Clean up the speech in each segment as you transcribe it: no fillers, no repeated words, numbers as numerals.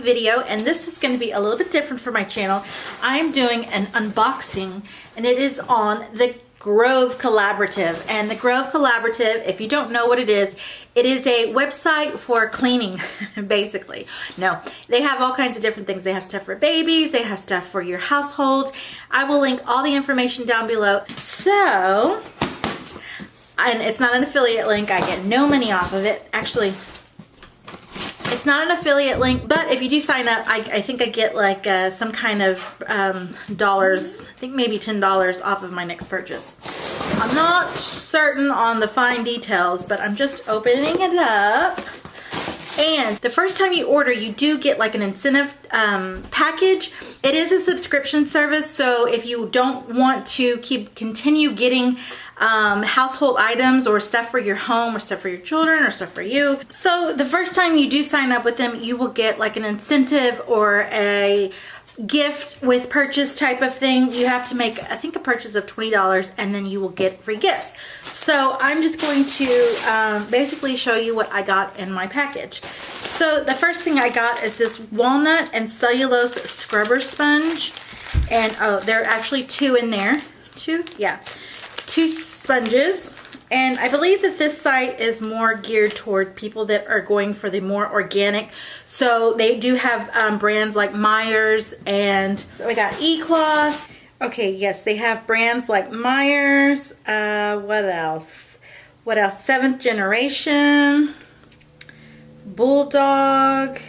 video, and this is going to be a little bit different for my channel. I'm doing an unboxing, and it is on the Grove Collaborative. And the Grove Collaborative, if you don't know what it is a website for cleaning, basically. No, they have all kinds of different things. They have stuff for babies, they have stuff for your household. I will link all the information down below. So, and it's not an affiliate link, I get no money off of it. Actually, it's not an affiliate link, but if you do sign up, I think I get like some kind of dollars, I think maybe $10 off of my next purchase. I'm not certain on the fine details, but I'm just opening it up. And the first time you order, you do get like an incentive package. It is a subscription service, so if you don't want to continue getting household items or stuff for your home or stuff for your children or stuff for you. So the first time you do sign up with them, you will get like an incentive or a gift with purchase type of thing. You have to make, I think, a purchase of $20 and then you will get free gifts. So I'm just going to basically show you what I got in my package. So the first thing I got is this walnut and cellulose scrubber sponge. And oh, there are actually two in there. Two? Yeah. Two sponges, and I believe that this site is more geared toward people that are going for the more organic. So they do have brands like Myers, and we got E-Cloth. Okay, yes, they have brands like Myers. What else? What else? 7th Generation, Bulldog.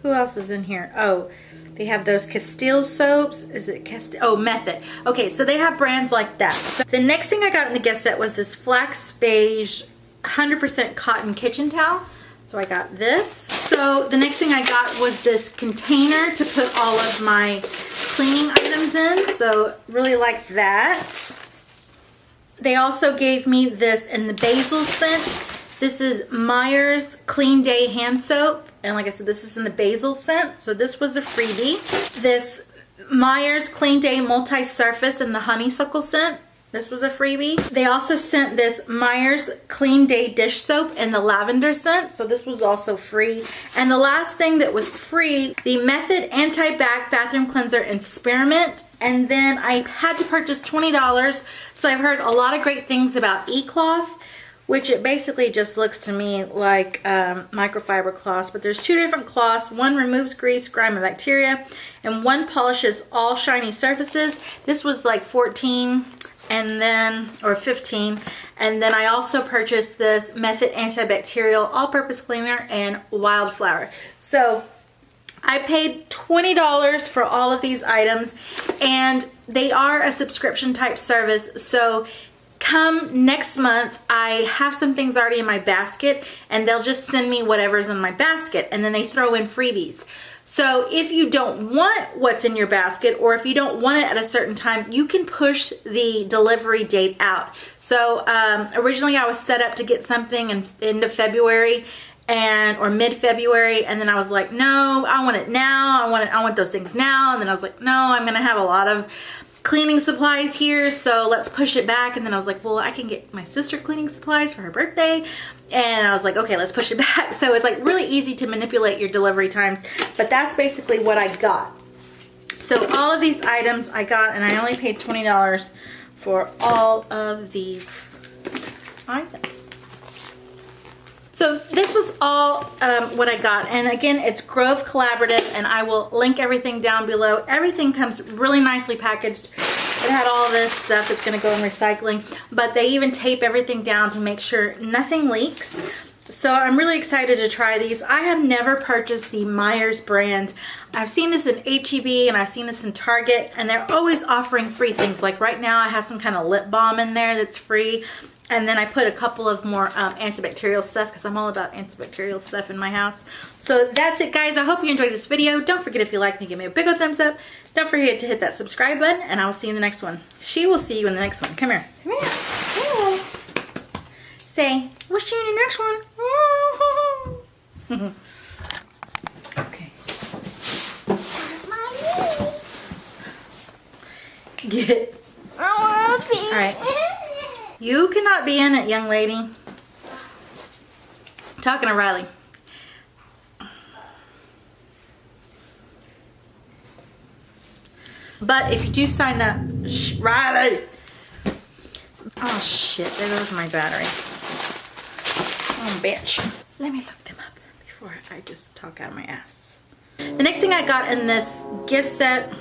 Who else is in here? Oh, they have those Castile soaps. Is it Castile? Oh, Method. Okay, so they have brands like that. So the next thing I got in the gift set was this flax beige 100% cotton kitchen towel. So I got this. So the next thing I got was this container to put all of my cleaning items in. So really like that. They also gave me this in the basil scent. This is Myers Clean Day hand soap. And like I said, this is in the basil scent. So this was a freebie. This Myers Clean Day multi-surface in the honeysuckle scent. This was a freebie. They also sent this Myers Clean Day dish soap in the lavender scent. So this was also free. And the last thing that was free, the Method Anti-Bac Bathroom Cleanser and Spearmint. And then I had to purchase $20. So I've heard a lot of great things about E-Cloth, which it basically just looks to me like microfiber cloths, but there's two different cloths. One removes grease, grime, and bacteria, and one polishes all shiny surfaces. This was like $14 and then, or $15, and then I also purchased this Method Antibacterial All-Purpose Cleaner and Wildflower. So I paid $20 for all of these items, and they are a subscription type service. So come next month, I have some things already in my basket, and they'll just send me whatever's in my basket, and then they throw in freebies. So if you don't want what's in your basket, or if you don't want it at a certain time, you can push the delivery date out. So originally I was set up to get something in end of February or mid-February, and then I was like, no, I want it now. I want those things now. And then I was like, no, I'm gonna have a lot of cleaning supplies here, so let's push it back. And then I was like, well, I can get my sister cleaning supplies for her birthday, and I was like, okay, let's push it back. So it's like really easy to manipulate your delivery times, but that's basically what I got. So all of these items I got, and I only paid $20 for all of these items. So this was all what I got, and again, it's Grove Collaborative, and I will link everything down below. Everything comes really nicely packaged. It had all this stuff that's going to go in recycling, but they even tape everything down to make sure nothing leaks. So I'm really excited to try these. I have never purchased the Myers brand. I've seen this in HEB and I've seen this in Target, and they're always offering free things. Like right now I have some kind of lip balm in there that's free. And then I put a couple of more antibacterial stuff, because I'm all about antibacterial stuff in my house. So that's it, guys. I hope you enjoyed this video. Don't forget, if you like me, give me a big old thumbs up. Don't forget to hit that subscribe button, and I will see you in the next one. She will see you in the next one. Come here. Come here. Hello. Say, we'll see you in the next one. Okay. Get. All right. You cannot be in it, young lady. Talking to Riley. But if you do sign up, Riley. Oh shit, there goes my battery. Oh bitch. Let me look them up before I just talk out of my ass. The next thing I got in this gift set